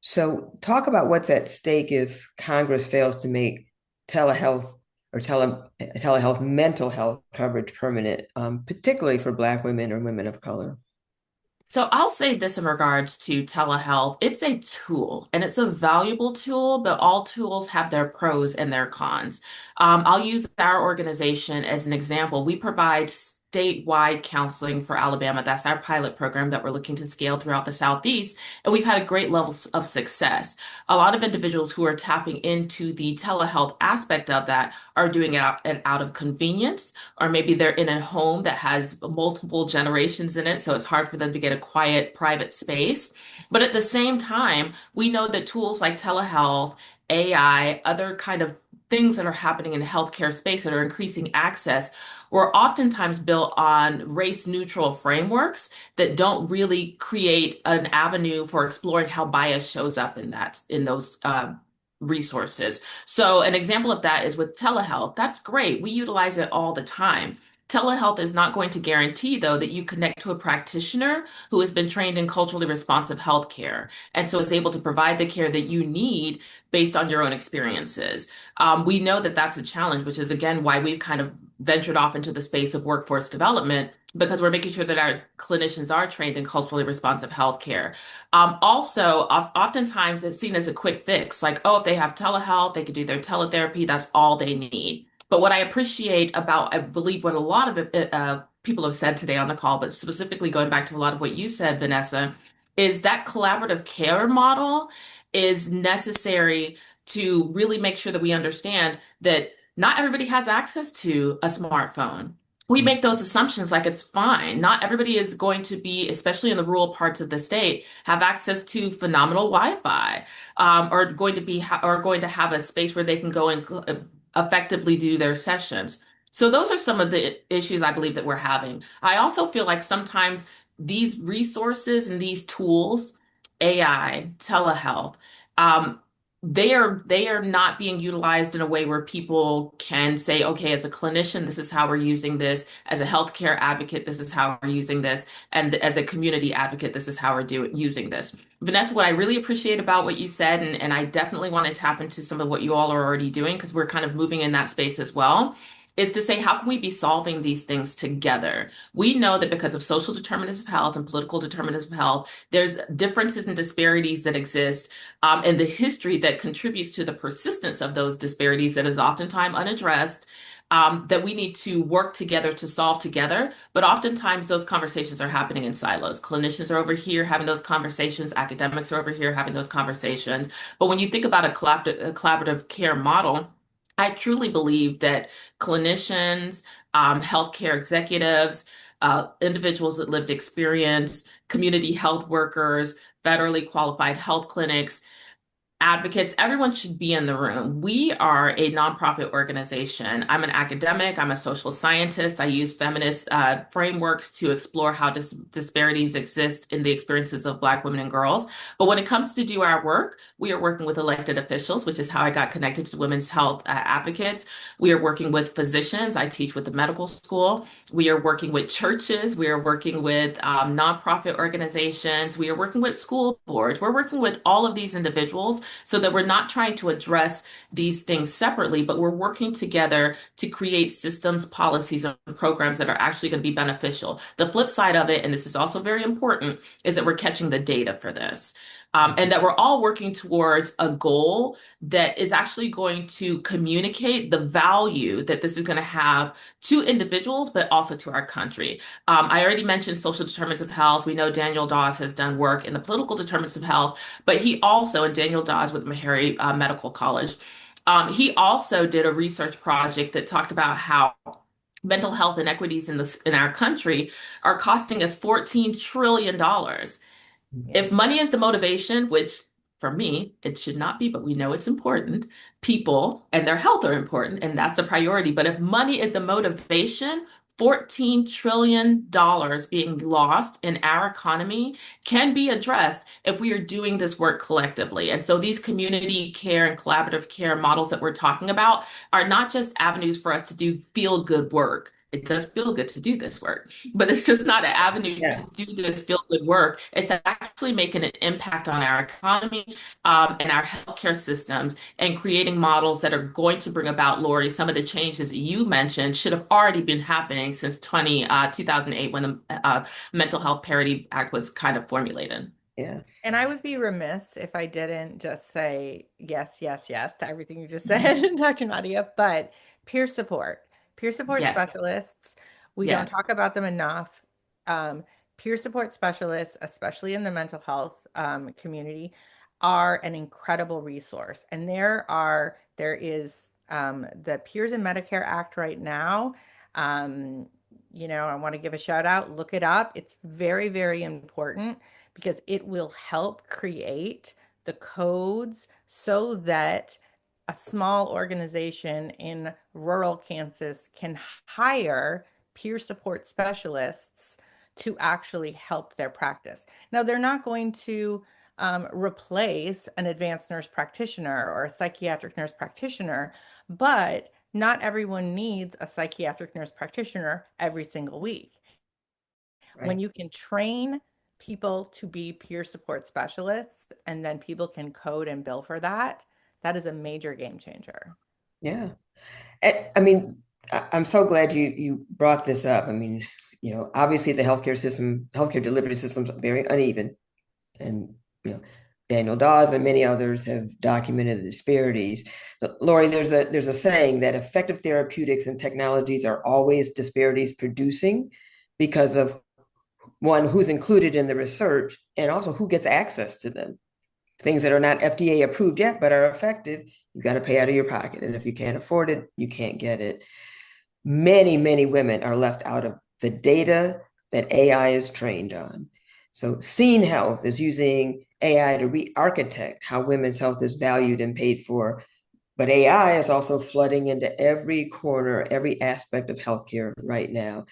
[SPEAKER 1] So talk about what's at stake if Congress fails to make telehealth or telehealth mental health coverage permanent, particularly for Black women or women of color.
[SPEAKER 5] So I'll say this in regards to telehealth. It's a tool and it's a valuable tool, but all tools have their pros and their cons. I'll use our organization as an example. We provide statewide counseling for Alabama. That's our pilot program that we're looking to scale throughout the Southeast. And we've had a great level of success. A lot of individuals who are tapping into the telehealth aspect of that are doing it out of convenience, or maybe they're in a home that has multiple generations in it, so it's hard for them to get a quiet, private space. But at the same time, we know that tools like telehealth, AI, other kind of things that are happening in the healthcare space that are increasing access were oftentimes built on race neutral frameworks that don't really create an avenue for exploring how bias shows up in those resources. So an example of that is with telehealth. That's great. We utilize it all the time. Telehealth is not going to guarantee, though, that you connect to a practitioner who has been trained in culturally responsive healthcare and so is able to provide the care that you need based on your own experiences. We know that that's a challenge, which is again why we've kind of ventured off into the space of workforce development because we're making sure that our clinicians are trained in culturally responsive healthcare. Also, oftentimes it's seen as a quick fix, like, oh, if they have telehealth, they can do their teletherapy, that's all they need. But what I appreciate about, I believe, what a lot of people have said today on the call, but specifically going back to a lot of what you said, Vanessa, is that collaborative care model is necessary to really make sure that we understand that not everybody has access to a smartphone. we make those assumptions like it's fine. Not everybody is going to be, especially in the rural parts of the state, have access to phenomenal Wi-Fi, or going to have a space where they can go and effectively do their sessions. So those are some of the issues I believe that we're having. I also feel like sometimes these resources and these tools, AI, telehealth, um, they are not being utilized in a way where people can say, okay, as a clinician, this is how we're using this. As a healthcare advocate, this is how we're using this. And as a community advocate, this is how we're using this. Vanessa, what I really appreciate about what you said, and I definitely want to tap into some of what you all are already doing, because we're kind of moving in that space as well, is to say, how can we be solving these things together? We know that because of social determinants of health and political determinants of health, there's differences and disparities that exist, and the history that contributes to the persistence of those disparities that is oftentimes unaddressed, that we need to work together to solve together. But oftentimes those conversations are happening in silos. Clinicians are over here having those conversations, academics are over here having those conversations. But when you think about a collaborative care model, I truly believe that clinicians, healthcare executives, individuals with lived experience, community health workers, federally qualified health clinics, advocates, everyone should be in the room. We are a nonprofit organization. I'm an academic, I'm a social scientist. I use feminist frameworks to explore how disparities exist in the experiences of Black women and girls. But when it comes to do our work, we are working with elected officials, which is how I got connected to women's health advocates. We are working with physicians. I teach with the medical school. We are working with churches. We are working with nonprofit organizations. We are working with school boards. We're working with all of these individuals so that we're not trying to address these things separately, but we're working together to create systems, policies, and programs that are actually going to be beneficial. The flip side of it, and this is also very important, is that we're catching the data for this. And that we're all working towards a goal that is actually going to communicate the value that this is going to have to individuals, but also to our country. I already mentioned social determinants of health. We know Daniel Dawes has done work in the political determinants of health, but he also, and Daniel Dawes with Meharry Medical College, he also did a research project that talked about how mental health inequities in our country are costing us $14 trillion. If money is the motivation, which for me, it should not be, but we know it's important, people and their health are important, and that's the priority. But if money is the motivation, $14 trillion being lost in our economy can be addressed if we are doing this work collectively. And so these community care and collaborative care models that we're talking about are not just avenues for us to do feel good work. It does feel good to do this work, but it's just not an avenue
[SPEAKER 1] Yeah.
[SPEAKER 5] to do this feel good work. It's actually making an impact on our economy, and our healthcare systems, and creating models that are going to bring about, Lori, some of the changes that you mentioned should have already been happening since 2008 when the Mental Health Parity Act was kind of formulated.
[SPEAKER 1] Yeah.
[SPEAKER 7] And I would be remiss if I didn't just say yes, yes, yes to everything you just said, Dr. Nadia, but peer support, peer support
[SPEAKER 5] Yes,
[SPEAKER 7] specialists, we don't
[SPEAKER 5] yes.
[SPEAKER 7] talk about them enough. Um, Peer support specialists, especially in the mental health community, are an incredible resource. And there is the Peers in Medicare Act right now. Um, I want to give a shout out, look it up. It's very, very important because it will help create the codes so that a small organization in rural Kansas can hire peer support specialists to actually help their practice. Now, they're not going to replace an advanced nurse practitioner or a psychiatric nurse practitioner, but not everyone needs a psychiatric nurse practitioner every single week. When
[SPEAKER 1] Right.
[SPEAKER 7] you can train people to be peer support specialists and then people can code and bill for that, that is a major game changer.
[SPEAKER 1] Yeah. I mean, I'm so glad you brought this up. I mean, obviously the healthcare delivery system's very uneven. And, Daniel Dawes and many others have documented the disparities. But Lori, there's a saying that effective therapeutics and technologies are always disparities producing because of one, who's included in the research, and also who gets access to them. Things that are not FDA approved yet, but are effective, you got to pay out of your pocket. And if you can't afford it, you can't get it. many, many women are left out of the data that AI is trained on. So Scene Health is using AI to re-architect how women's health is valued and paid for. But AI is also flooding into every corner, every aspect of healthcare right now.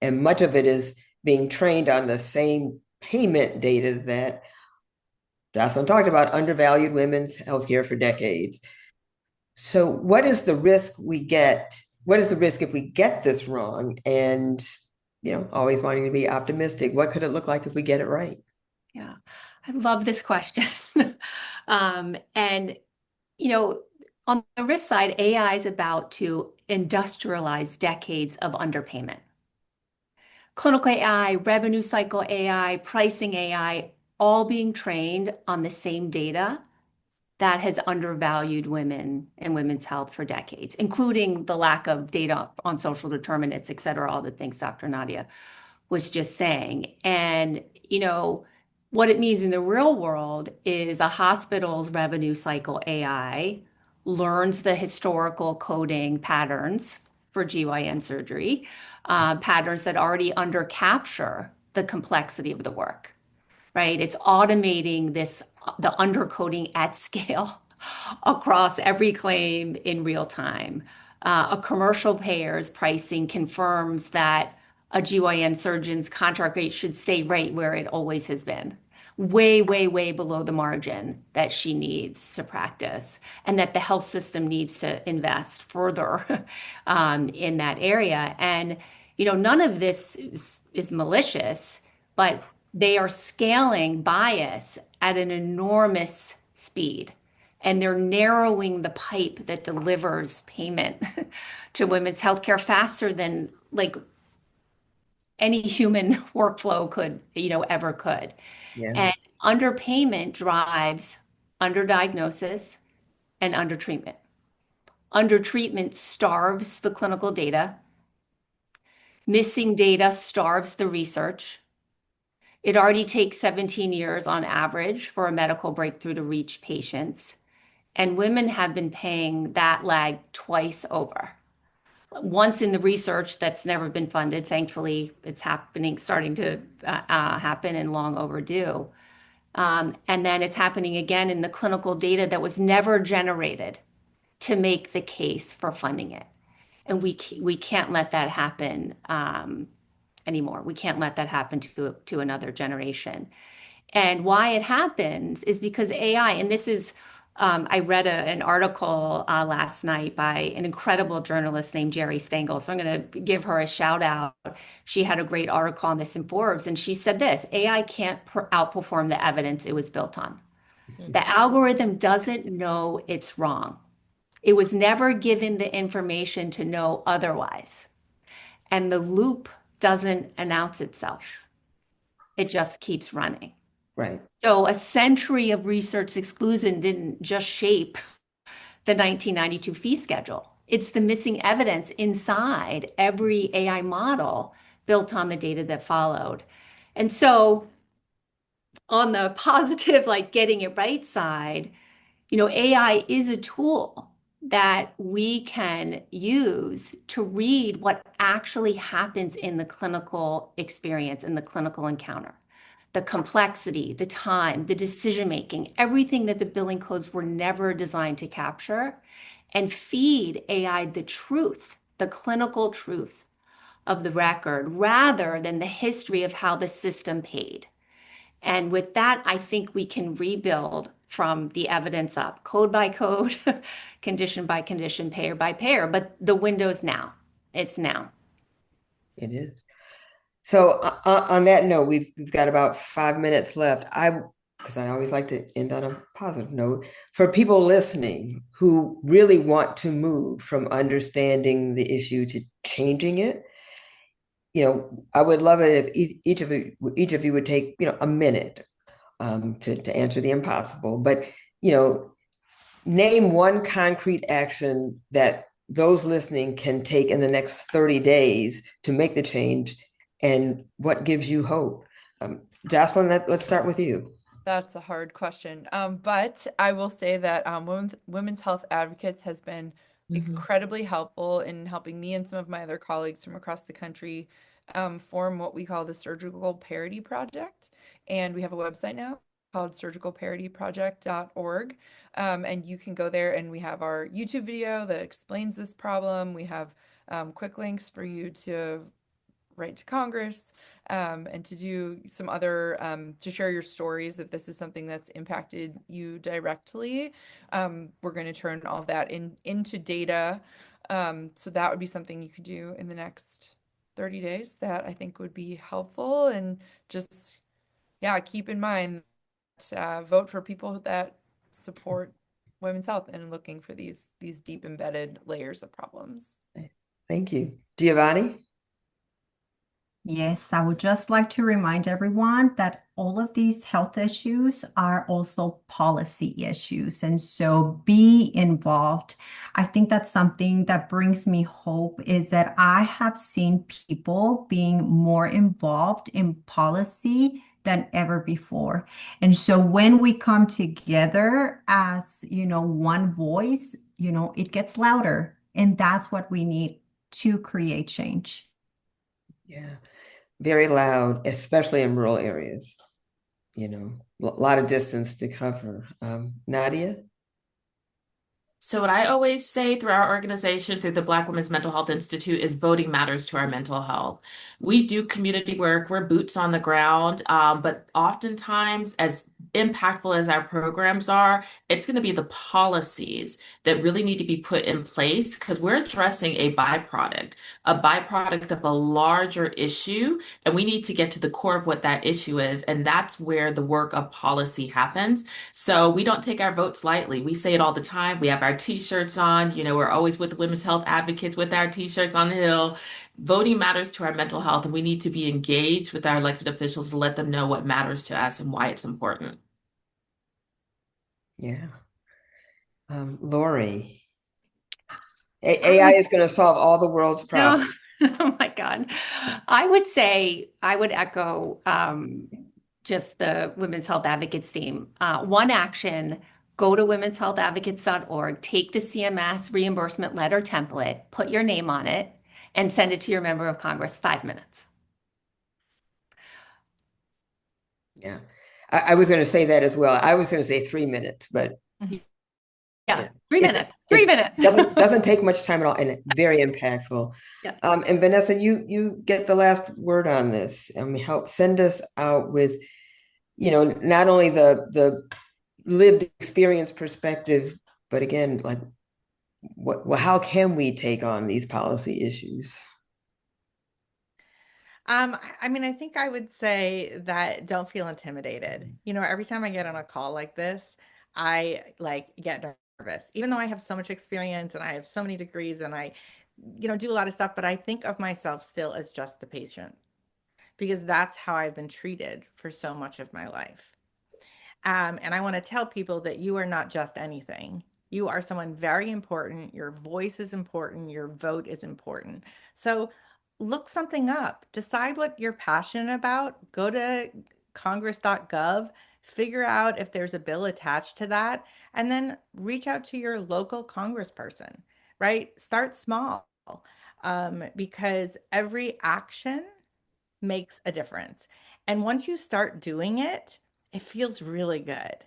[SPEAKER 1] And much of it is being trained on the same payment data that Jocelyn talked about, undervalued women's healthcare for decades. So what is the risk we get? What is the risk if we get this wrong? And, always wanting to be optimistic, what could it look like if we get it right?
[SPEAKER 6] Yeah, I love this question. And, on the risk side, AI is about to industrialize decades of underpayment. Clinical AI, revenue cycle AI, pricing AI, all being trained on the same data that has undervalued women and women's health for decades, including the lack of data on social determinants, et cetera, all the things Dr. Nadia was just saying. And, what it means in the real world is a hospital's revenue cycle AI learns the historical coding patterns for GYN surgery, patterns that already under capture the complexity of the work, right? It's automating the undercoding at scale across every claim in real time. A commercial payer's pricing confirms that a GYN surgeon's contract rate should stay right where it always has been, way, way, way below the margin that she needs to practice, and that the health system needs to invest further in that area. And, none of this is malicious, but they are scaling bias at an enormous speed. And they're narrowing the pipe that delivers payment to women's healthcare faster than like any human workflow could, ever could.
[SPEAKER 1] Yeah,
[SPEAKER 6] And underpayment drives underdiagnosis and undertreatment. Undertreatment starves the clinical data. Missing data starves the research. It already takes 17 years on average for a medical breakthrough to reach patients. And women have been paying that lag twice over. Once in the research that's never been funded. Thankfully, it's starting to happen and long overdue. And then it's happening again in the clinical data that was never generated to make the case for funding it. And we can't let that happen anymore. We can't let that happen to another generation. And why it happens is because AI, and this is, I read an article last night by an incredible journalist named Jerry Stengel. So I'm going to give her a shout out. She had a great article on this in Forbes, and she said this: AI can't outperform the evidence it was built on. The algorithm doesn't know it's wrong. It was never given the information to know otherwise. And the loop doesn't announce itself. It just keeps running.
[SPEAKER 1] right.
[SPEAKER 6] So a century of research exclusion didn't just shape the 1992 fee schedule. It's the missing evidence inside every AI model built on the data that followed. And so on the positive, like getting it right side, AI is a tool that we can use to read what actually happens in the clinical experience, in the clinical encounter. The complexity, the time, the decision making, everything that the billing codes were never designed to capture, and feed AI the truth, the clinical truth of the record, rather than the history of how the system paid. And with that, I think we can rebuild from the evidence up, code by code, condition by condition, payer by payer. But the window's now. It's now.
[SPEAKER 1] It is. So on that note, we've got about 5 minutes left. Because I always like to end on a positive note. For people listening who really want to move from understanding the issue to changing it, I would love it if each of you would take, a minute to answer the impossible. But, name one concrete action that those listening can take in the next 30 days to make the change, and what gives you hope. Jocelyn, let's start with you.
[SPEAKER 3] That's a hard question. But I will say that women's health advocates has been incredibly helpful in helping me and some of my other colleagues from across the country form what we call the Surgical Parity Project. And we have a website now called surgicalparityproject.org. And you can go there, and we have our YouTube video that explains this problem. We have quick links for you to write to Congress, and to do some other, to share your stories if this is something that's impacted you directly. We're going to turn all of that into data. So that would be something you could do in the next 30 days that I think would be helpful. And just, yeah, keep in mind, vote for people that support women's health and looking for these deep embedded layers of problems.
[SPEAKER 1] Thank you. Giovanni?
[SPEAKER 4] Yes, I would just like to remind everyone that all of these health issues are also policy issues. And so be involved. I think that's something that brings me hope is that I have seen people being more involved in policy than ever before. And so when we come together as, one voice, it gets louder. And that's what we need to create change.
[SPEAKER 1] Yeah, very loud, especially in rural areas. A lot of distance to cover. Nadia?
[SPEAKER 5] So what I always say through our organization, through the Black Women's Mental Health Institute, is voting matters to our mental health. We do community work, we're boots on the ground, but oftentimes, as impactful as our programs are, it's going to be the policies that really need to be put in place because we're addressing a byproduct of a larger issue, and we need to get to the core of what that issue is, and that's where the work of policy happens. So we don't take our votes lightly. We say it all the time. We have our t-shirts on. We're always with the women's health advocates with our t-shirts on the Hill. Voting matters to our mental health, and we need to be engaged with our elected officials to let them know what matters to us and why it's important.
[SPEAKER 1] Yeah. Lori? AI is going to solve all the world's
[SPEAKER 6] No,
[SPEAKER 1] problems.
[SPEAKER 6] oh my God. I would say I would echo just the Women's Health Advocates theme. One action, go to womenshealthadvocates.org, take the CMS reimbursement letter template, put your name on it, and send it to your member of Congress, 5 minutes.
[SPEAKER 1] Yeah. I was going to say that as well. I was going to say 3 minutes, but
[SPEAKER 6] Yeah, 3 minutes.
[SPEAKER 1] It
[SPEAKER 6] 3 minutes.
[SPEAKER 1] doesn't take much time at all, and very impactful.
[SPEAKER 6] Yes.
[SPEAKER 1] And Vanessa, you get the last word on this. Help send us out with, not only the lived experience perspective, but again, like how can we take on these policy issues?
[SPEAKER 7] I think I would say that don't feel intimidated. Every time I get on a call like this, I get nervous, even though I have so much experience and I have so many degrees and I, do a lot of stuff, but I think of myself still as just the patient because that's how I've been treated for so much of my life. And I want to tell people that you are not just anything. You are someone very important. Your voice is important. Your vote is important. So look something up. Decide what you're passionate about. Go to congress.gov, figure out if there's a bill attached to that, and then reach out to your local congressperson, right? Start small, because every action makes a difference. And once you start doing it, it feels really good.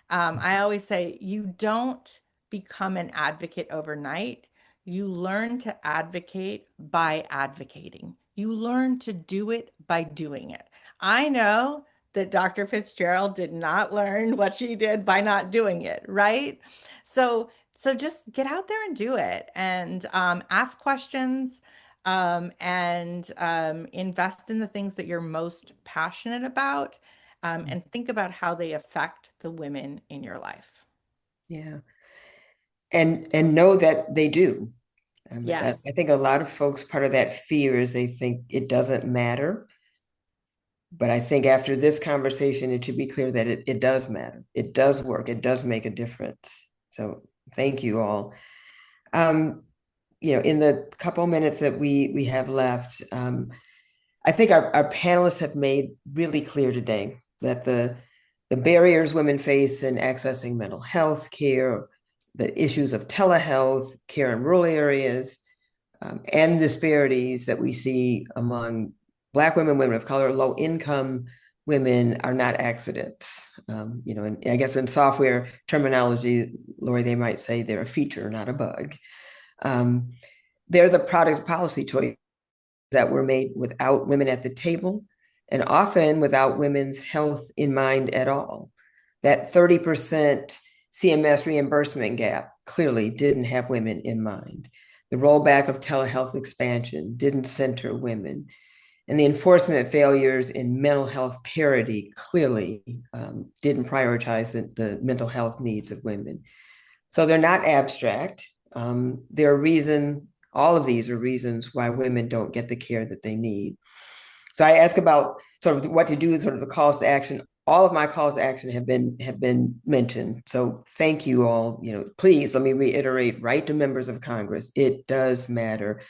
[SPEAKER 7] I always say you don't become an advocate overnight. You learn to advocate by advocating. You learn to do it by doing it. I know that Dr. Fitzgerald did not learn what she did by not doing it, right? So just get out there and do it and ask questions, and invest in the things that you're most passionate about, and think about how they affect the women in your life.
[SPEAKER 1] Yeah. And know that they do.
[SPEAKER 7] Yes.
[SPEAKER 1] I think a lot of folks, part of that fear is they think it doesn't matter. But I think after this conversation, it should be clear that it does matter. It does work. It does make a difference. So thank you all. In the couple minutes that we have left, I think our panelists have made really clear today that the barriers women face in accessing mental health care, the issues of telehealth, care in rural areas, and disparities that we see among Black women, women of color, low income women are not accidents. And I guess in software terminology, Lori, they might say they're a feature, not a bug. They're the product of policy choices that were made without women at the table and often without women's health in mind at all. That 30% CMS reimbursement gap clearly didn't have women in mind. The rollback of telehealth expansion didn't center women. And the enforcement failures in mental health parity clearly didn't prioritize the mental health needs of women. So they're not abstract. There are all of these are reasons why women don't get the care that they need. So I ask about sort of what to do, sort of the calls to action. All of my calls to action have been mentioned. So thank you all. Please let me reiterate, write to members of Congress. It does matter.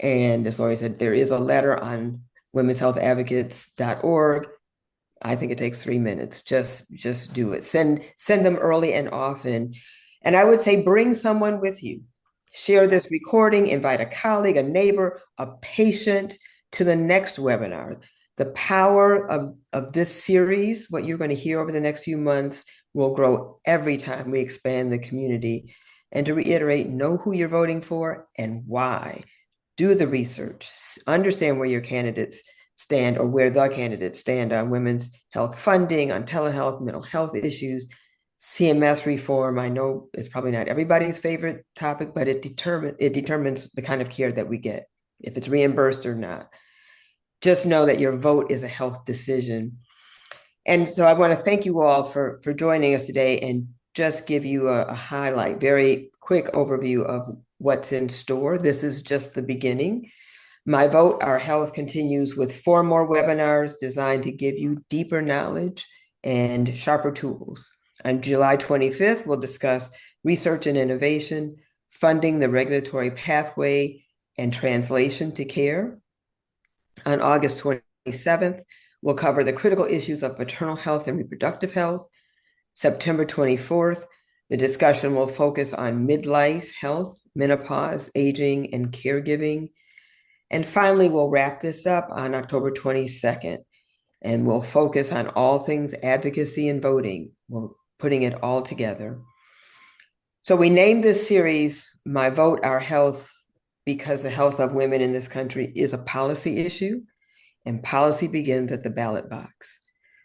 [SPEAKER 1] And as Lori said, there is a letter on womenshealthadvocates.org. I think it takes 3 minutes. Just do it. Send them early and often. And I would say bring someone with you. Share this recording, invite a colleague, a neighbor, a patient to the next webinar. The power of this series, what you're going to hear over the next few months, will grow every time we expand the community. And to reiterate, know who you're voting for and why. Do the research, understand where your candidates stand or where the candidates stand on women's health funding, on telehealth, mental health issues, CMS reform. I know it's probably not everybody's favorite topic, but it determines the kind of care that we get, if it's reimbursed or not. Just know that your vote is a health decision. And so I want to thank you all for joining us today and just give you a highlight, very quick overview of what's in store. This is just the beginning. My Vote, Our Health continues with 4 more webinars designed to give you deeper knowledge and sharper tools. On July 25th, we'll discuss research and innovation, funding the regulatory pathway, and translation to care. On August 27th, we'll cover the critical issues of maternal health and reproductive health. September 24th, the discussion will focus on midlife health, menopause, aging, and caregiving. And finally, we'll wrap this up on October 22nd, and we'll focus on all things advocacy and voting. We're putting it all together. So we named this series My Vote, Our Health, because the health of women in this country is a policy issue, and policy begins at the ballot box.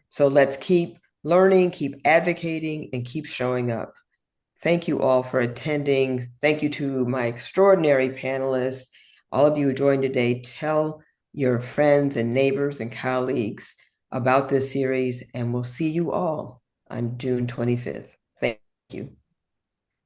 [SPEAKER 1] So let's keep learning, keep advocating, and keep showing up. Thank you all for attending. Thank you to my extraordinary panelists. All of you who joined today, tell your friends and neighbors and colleagues about this series, and we'll see you all on June 25th. Thank you.